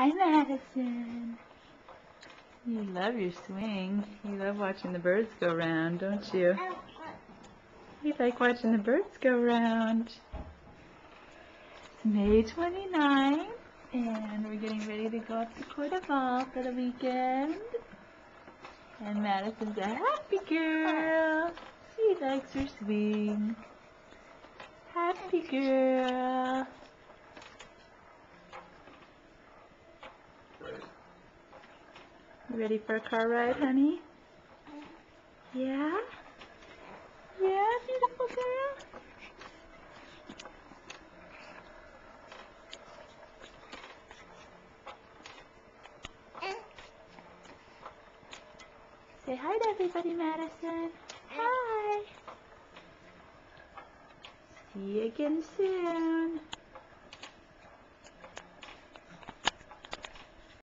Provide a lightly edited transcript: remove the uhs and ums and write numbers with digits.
Hi, Madison. You love your swing. You love watching the birds go round, don't you? You like watching the birds go round. It's May 29th, and we're getting ready to go up to Cordoval for the weekend. And Madison's a happy girl. She likes her swing. Happy girl. You ready for a car ride, honey? Yeah? Yeah, beautiful girl? Say hi to everybody, Madison. Hi. See you again soon.